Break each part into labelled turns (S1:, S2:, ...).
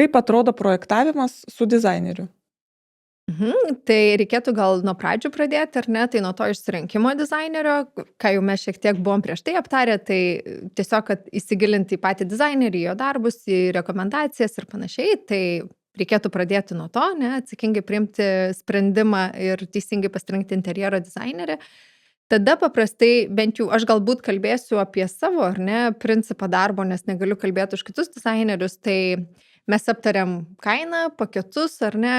S1: kaip atrodo projektavimas su dizaineriu?
S2: Tai reikėtų gal nuo pradžių pradėti, ar ne? Tai nuo to išsirinkimo dizainerio, ką jau mes šiek tiek buvom prieš tai aptarę, tai tiesiog, kad įsigilinti į patį dizainerį, jo darbus, į rekomendacijas ir panašiai, tai reikėtų pradėti nuo to, ne, atsakingai priimti sprendimą ir teisingai pasirinkti interjero dizainerį. Tada paprastai, bent jau aš galbūt kalbėsiu apie savo, ar ne, principą darbo, nes negaliu kalbėti už kitus dizainerius, tai mes aptariam kainą, paketus, ar ne,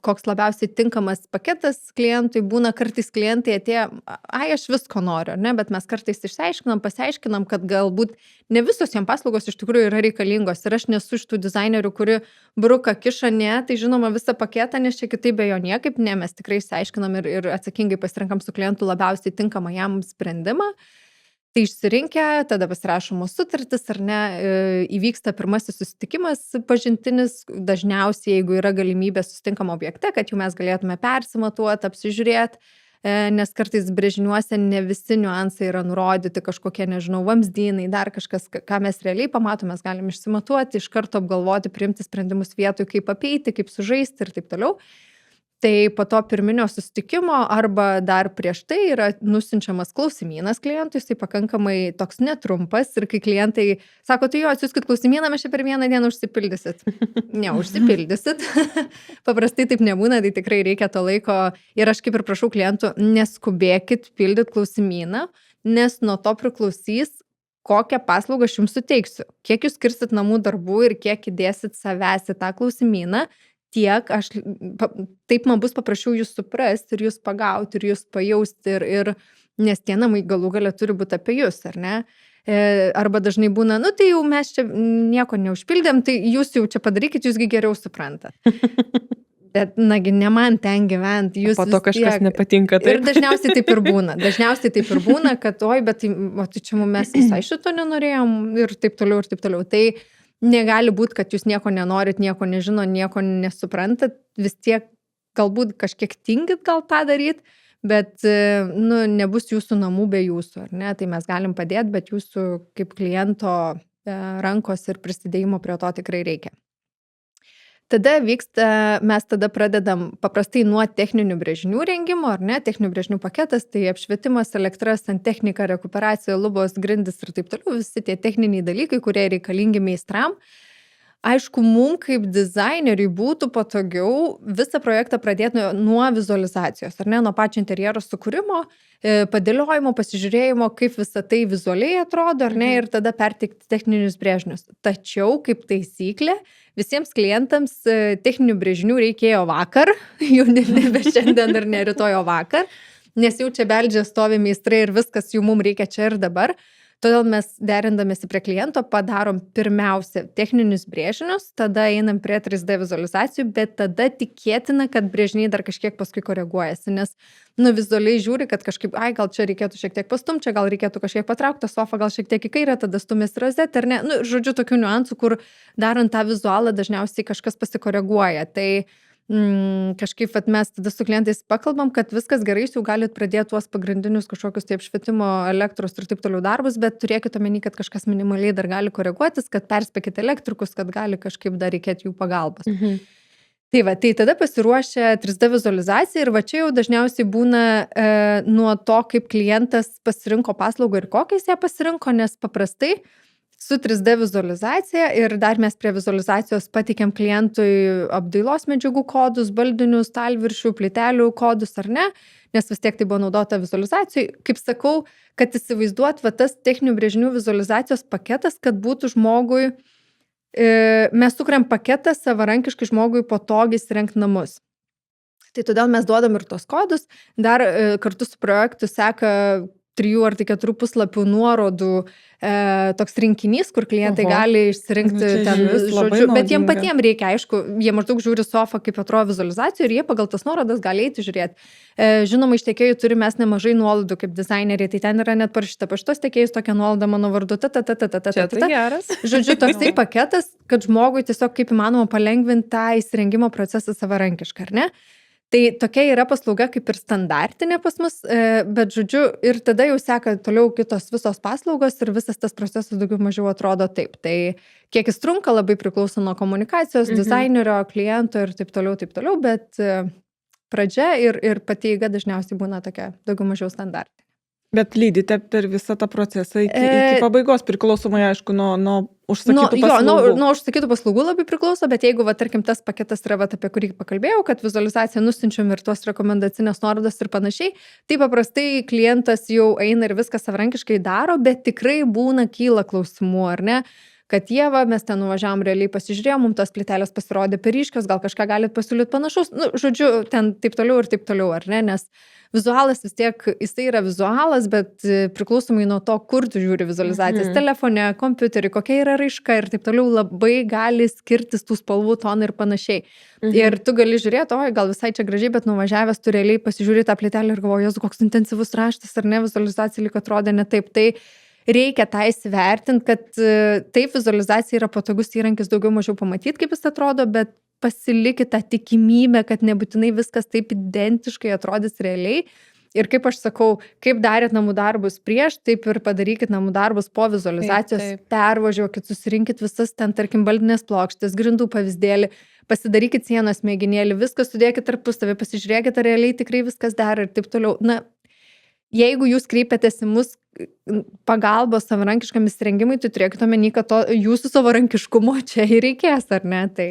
S2: koks labiausiai tinkamas paketas klientui. Būna kartais klientai atėję, aš visko noriu, ar ne, bet mes kartais pasiaiškinam, kad galbūt ne visos jam paslaugos iš tikrųjų yra reikalingos. Ir aš nesu iš tų dizainerių, kuri bruka kiša, ne, tai žinoma visą paketą, nes čia kitaip be jo niekaip, ne, mes tikrai išsiaiškinam ir atsakingai pasirinkam su klientu labiausiai tinkamą jam sprendimą. Tai išsirinkę, tada pasirašomos sutartis, ar ne, įvyksta pirmasis susitikimas pažintinis, dažniausiai, jeigu yra galimybė susitinkam objekte, kad jau mes galėtume persimatuoti, apsižiūrėti, nes kartais brėžiniuose ne visi niuansai yra nurodyti, kažkokie, nežinau, vamzdynai, dar kažkas, ką mes realiai pamatom, mes galim išsimatuoti, iš karto apgalvoti, priimti sprendimus vietoj, kaip apeiti, kaip sužaisti ir taip toliau. Tai po to pirminio susitikimo arba dar prieš tai yra nusiunčiamas klausimynas klientui, jisai pakankamai toks netrumpas ir kai klientai sako, tai jo, atsiųskit klausimyną, mes čia per vieną dieną užsipildysit. Ne, užsipildysit. Paprastai taip nebūna, tai tikrai reikia to laiko ir aš kaip ir prašau klientų, neskubėkit pildyti klausimyną, nes nuo to priklausys, kokią paslaugą aš jums suteiksiu, kiek jūs skirsit namų darbų ir kiek įdėsit savęs į tą klausimyną. Tiek taip man bus paprašiau jūs suprasti ir jūs pagauti ir jūs pajausti ir nes tie namai galų gale turi būti apie jūs, ar ne? Arba dažnai būna, nu tai jau mes čia nieko neužpildėm, tai jūs jau čia padarykit, jūsgi geriau suprantat. Bet, nagi, ne man ten gyventi, jūs
S1: po to kažkas nepatinka.
S2: Taip. Ir dažniausiai taip ir būna, kad oi, bet tai čia mes visai šito nenorėjom ir taip toliau. Tai negali būti, kad jūs nieko nenorit, nieko nežino, nieko nesuprantat, vis tiek galbūt kažkiek tingit gal tą daryti, bet nebus jūsų namų be jūsų, ar ne? Tai mes galim padėti, bet jūsų kaip kliento rankos ir prisidėjimo prie to tikrai reikia. Tada mes tada pradedam paprastai nuo techninių brėžinių rengimo, ar ne, techninių brėžinių paketas, tai apšvietimas, elektra, santechnika, rekuperacija, lubos, grindys ir taip toliau, visi tie techniniai dalykai, kurie reikalingi meistram. Aišku, mums kaip dizaineriui būtų patogiau visą projektą pradėti nuo vizualizacijos, ar ne, nuo pačio interjero sukūrimo, padėliojimo, pasižiūrėjimo, kaip visą tai vizualiai atrodo, ar ne, ir tada perteikti techninius brėžinius. Tačiau, kaip taisyklė, visiems klientams techninių brėžinių reikėjo vakar, jau nebe šiandien ir ne rytoj, o vakar, nes jau čia beldžia stovi meistrai ir viskas jau mums reikia čia ir dabar. Todėl mes derindamėsi prie kliento padarom pirmiausia techninius brėžinius, tada einam prie 3D vizualizacijų, bet tada tikėtina, kad brėžiniai dar kažkiek paskui koreguojasi, nes vizualiai žiūri, kad kažkaip, gal čia reikėtų šiek tiek pastumti, čia gal reikėtų kažkiek patraukti sofą, gal šiek tiek į kairę, tada stumės rozetę, ar ne, žodžiu, tokių niuansų, kur darant tą vizualą dažniausiai kažkas pasikoreguoja. Tai kažkaip mes tada su klientais pakalbam, kad viskas gerai, jūs jau galit pradėti tuos pagrindinius kažkokius tai apšvietimo, elektros ir taip toliau darbus, bet turėkite omeny, kad kažkas minimaliai dar gali koreguotis, kad perspėkite elektrikus, kad gali kažkaip dar reikėti jų pagalbos. Tai tada pasiruošia 3D vizualizacija ir va čia jau dažniausiai būna nuo to, kaip klientas pasirinko paslaugą ir kokią jis ją pasirinko, nes paprastai su 3D vizualizacija ir dar mes prie vizualizacijos pateikėm klientui apdailos medžiagų kodus, baldinių, stalviršių, plytelių kodus ar ne, nes vis tiek tai buvo naudota vizualizacijai. Kaip sakau, kad įsivaizduot tas techninių brėžinių vizualizacijos paketas, kad būtų žmogui, mes sukuriam paketą savarankiškai žmogui patogiai įsirengti namus. Tai todėl mes duodam ir tos kodus, dar kartu su projektu seka 3 ar 4 puslapių nuorodų toks rinkinys, kur klientai gali išsirinkti ten, žodžiu, bet jiem patiem reikia, aišku, jie maždaug žiūri sofą, kaip atrodo vizualizacijų ir jie pagal tas nuorodas gali eiti žiūrėti. Žinoma, iš tiekėjų turi mes nemažai nuolaidų kaip dizaineriai, tai ten yra net parašyta pas šitos tiekėjus tokia nuolaida mano vardu,
S1: Čia tai geras.
S2: Žodžiu, toksai paketas, kad žmogui tiesiog kaip įmanoma palengvinti tą įsirengimo procesą savarankiškai, ar ne? Tai tokia yra paslauga kaip ir standartinė pas mus, bet žodžiu, ir tada jau seka toliau kitos visos paslaugos ir visas tas procesas daugiau mažiau atrodo taip. Tai kiek jis trunka, labai priklauso nuo komunikacijos, dizainerio, kliento ir taip toliau, bet pradžia ir pati eiga dažniausiai būna tokia daugiau mažiau standartinė.
S1: Bet lydite per visą tą procesą iki pabaigos, priklausomai, aišku, nuo užsakytų paslaugų.
S2: Nuo užsakytų paslaugų labai priklauso, bet jeigu, tarkim, tas paketas yra, apie kurį pakalbėjau, kad vizualizaciją nusinčiam ir tuos rekomendacinės nuorodas ir panašiai, tai paprastai klientas jau eina ir viską savarankiškai daro, bet tikrai kyla klausimų, ar ne? Kad mes ten nuvažiavom, realiai pasižiūrėjom, mums tos plytelės pasirodė per ryškios, gal kažką galit pasiūlyti panašaus, žodžiu, ten taip toliau, ar ne, nes vizualas vis tiek, jisai yra vizualas, bet priklausomai nuo to, kur tu žiūri vizualizacijas, telefone, kompiuterį, kokia yra raiška ir taip toliau labai gali skirtis tų spalvų, tonai ir panašiai. Ir tu gali žiūrėti, gal visai čia gražiai, bet nuvažiavęs tu realiai pasižiūri tą plytelę ir galvoji, Jėzu, koks intensyvus raštas, ar ne, vizualizacija lyg atrodė ne taip. Tai reikia tą įsivertinti, kad taip vizualizacija yra patogus įrankis daugiau mažiau pamatyti, kaip jis atrodo, bet pasilikit tą tikimybę, kad nebūtinai viskas taip identiškai atrodys realiai. Ir kaip aš sakau, kaip darėt namų darbus prieš, taip ir padarykit namų darbus po vizualizacijos, pervažiuokit, susirinkit visas ten, tarkim, baldinės plokštės, grindų pavyzdėlį, pasidarykit sienos mėginėlį, viską sudėkit tarpusavį, pasižiūrėkit, ar realiai tikrai viskas dera ir taip toliau. Na, jeigu jūs kreipiatės į mus pagalbos savarankiškam įsirengimui, tai turėkite omeny, kad to jūsų savarankiškumo čia ir reikės, ar ne? Tai...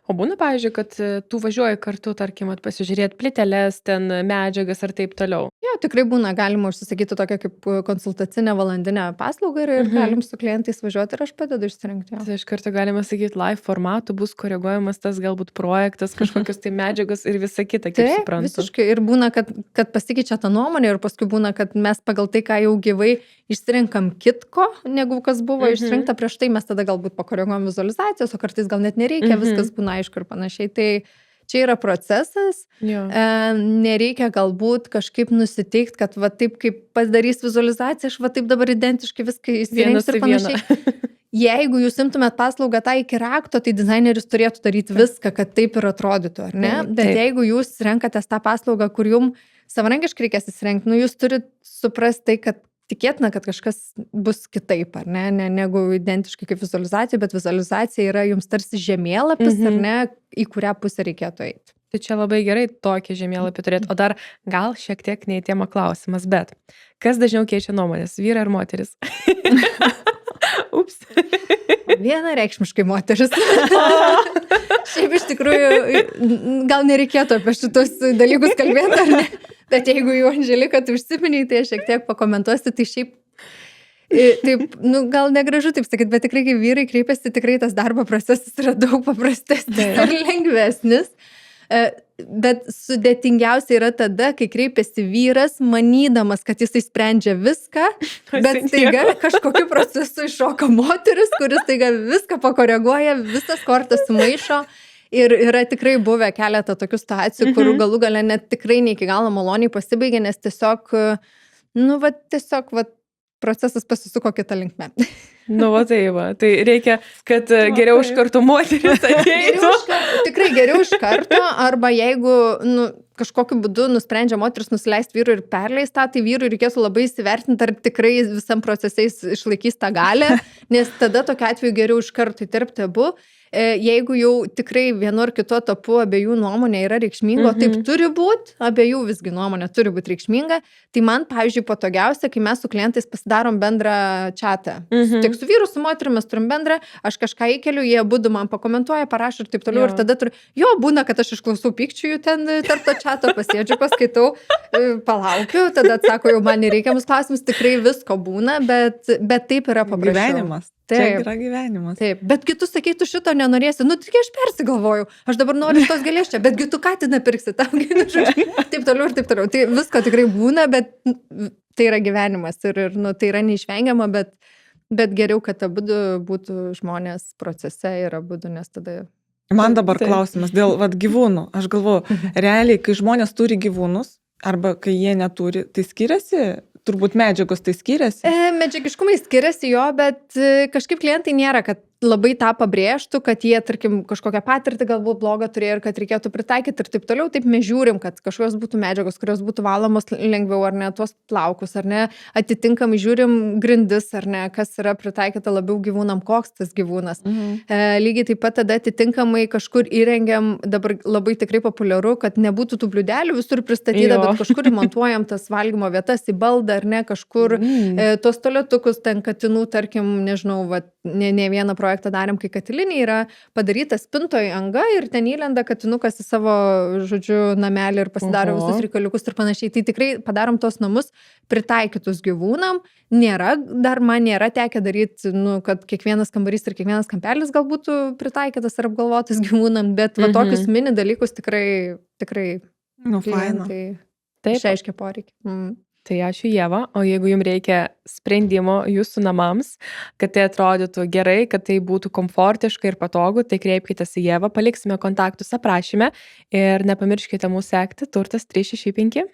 S3: O būna, pavyzdžiui, kad tu važiuoji kartu, tarkim, pasižiūrėti plyteles, ten medžiagas ar taip toliau.
S2: Jo, tikrai būna, galima užsisakyti tokią kaip konsultacinę valandinę paslaugą ir galim su klientais važiuoti ir aš padedu išsirinkti.
S3: Tai iš karto galima sakyti, live formatų bus koreguojamas tas galbūt projektas, kažkokios tai medžiagos ir visa kita, kaip suprantu.
S2: Visiškai. Ir būna, kad pasikeičia ta nuomonė ir paskui būna, kad mes pagal tai, ką jau gyvai išsirinkam kitko, negu kas buvo išsirinkta prieš tai, mes tada galbūt pakoreguojam vizualizacijos, o kartais gal net nereikia, viskas būna aišku ir panašiai. Tai čia yra procesas, nereikia galbūt kažkaip nusiteikti, kad va taip kaip padarys vizualizaciją, aš va taip dabar identiškai viską įsirengs ir panašiai. Jeigu jūs imtumėt paslaugą tą iki rakto, tai dizaineris turėtų daryti viską, kad taip ir atrodytų, ar ne? Bet jeigu jūs renkatės tą paslaugą, kur jums savarankiškai reikės įsirengti, jūs turite suprasti tai, kad tikėtina, kad kažkas bus kitaip, ar ne, negu identiškai kaip vizualizacija, bet vizualizacija yra jums tarsi žemėlapis, ar ne, į kurią pusę reikėtų eiti.
S3: Tai čia labai gerai tokį žemėlapį turėti. O dar gal šiek tiek ne į temą klausimas, bet kas dažniau keičia nuomonės, vyrai ar moteris? Ups.
S2: Vienareikšmiškai moteris. Šiaip iš tikrųjų, gal nereikėtų apie šitus dalykus kalbėti, ar ne? Bet jeigu jau Andželika, tu užsiminiai, tai aš šiek tiek pakomentuosiu, tai šiaip, taip, gal negražu taip sakyti, bet tikrai, kai vyrai kreipiasi, tikrai tas darbo procesas yra daug paprastesnis ir lengvesnis. Bet sudėtingiausia yra tada, kai kreipiasi vyras, manydamas, kad jisai sprendžia viską, bet staiga kažkokiu procesu iššoka moteris, kuris staiga viską pakoreguoja, visas kortas sumaišo. Ir yra tikrai buvę keletą tokių situacijų, kur galų gale net tikrai ne iki galo maloniai pasibaigė, nes tiesiog, procesas pasisuko kitą linkmę.
S3: Tai reikia, kad geriau iš karto moteris ateitų.
S2: Tikrai geriau iš karto, arba jeigu kažkokiu būdu nusprendžia moteris nusileisti vyrui ir perleisti tą, tai vyrui reikėtų labai įsivertinti, ar tikrai visam procesais išlaikys tą galę, nes tada tokiu atveju geriau iš karto įterpti abu. Jeigu jau tikrai vienu ar kitu etapu abiejų nuomonė yra reikšminga, taip turi būti, abiejų visgi nuomonė turi būti reikšminga, tai man, pavyzdžiui, patogiausia, kai mes su klientais pasidarom bendrą chatą. Tiek su vyru, su moteriu mes turim bendrą, aš kažką įkeliu, jie abudu man pakomentuoja, parašo ir taip toliau, ir tada būna, kad aš išklausau pykčių jų ten tarp to chato, pasėdžiu, paskaitau, palaukiu, tada atsako jau man nereikiamus klausimus, tikrai visko būna, bet taip yra paprasčiau.
S1: Gyvenimas. Čia yra gyvenimas.
S2: Taip, bet tu sakytų šito nenorėsi, tik aš persigalvoju, aš dabar noriu tos gėlės čia, bet tu katiną pirksi tam, taip toliau ir taip toliau. Tai visko tikrai būna, bet tai yra gyvenimas ir tai yra neišvengiama, bet geriau, kad abudu būtų žmonės procese ir abudu, nes tada...
S1: Man dabar klausimas dėl gyvūnų. Aš galvoju, realiai, kai žmonės turi gyvūnus, arba kai jie neturi, tai skiriasi? Turbūt medžiagos tai skiriasi?
S2: Medžiagiškumai skiriasi jo, bet kažkaip klientai nėra, kad labai tą pabrėžtų, kad jie, tarkim, kažkokią patirtį galbūt blogą turėjo ir kad reikėtų pritaikyti ir taip toliau. Taip mes žiūrim, kad kažkokios būtų medžiagos, kurios būtų valomos lengviau, ar ne, tuos plaukus, ar ne, atitinkamai žiūrim grindis, ar ne, kas yra pritaikyta labiau gyvūnam, koks tas gyvūnas. Lygiai taip pat tada atitinkamai kažkur įrengiam, dabar labai tikrai populiaru, kad nebūtų tų bliūdelių visur pristatyta, bet kažkur įmontuojam tas valgymo vietas į baldą, ar ne, kažkur tos tualetukus ten katinų, tarkim, nežinau, ne vieną projektą darėm, kai katilinė yra padaryta spintoje anga ir ten įlenda katinukas į savo, žodžiu, namelį ir pasidaro visus reikaliukus ir panašiai. Tai tikrai padarom tos namus pritaikytus gyvūnam. Man nėra tekę daryti, kad kiekvienas kambarys ir kiekvienas kampelis gal būtų pritaikytas ar apgalvotas gyvūnam, bet va tokius mini dalykus tikrai klientai išreiškia poreikį.
S3: Tai ačiū Ieva, o jeigu jums reikia sprendimo jūsų namams, kad tai atrodytų gerai, kad tai būtų komfortiška ir patogu, tai kreipkitės į Ievą, paliksime kontaktus aprašyme ir nepamirškite mūsų sekti Turtas 365.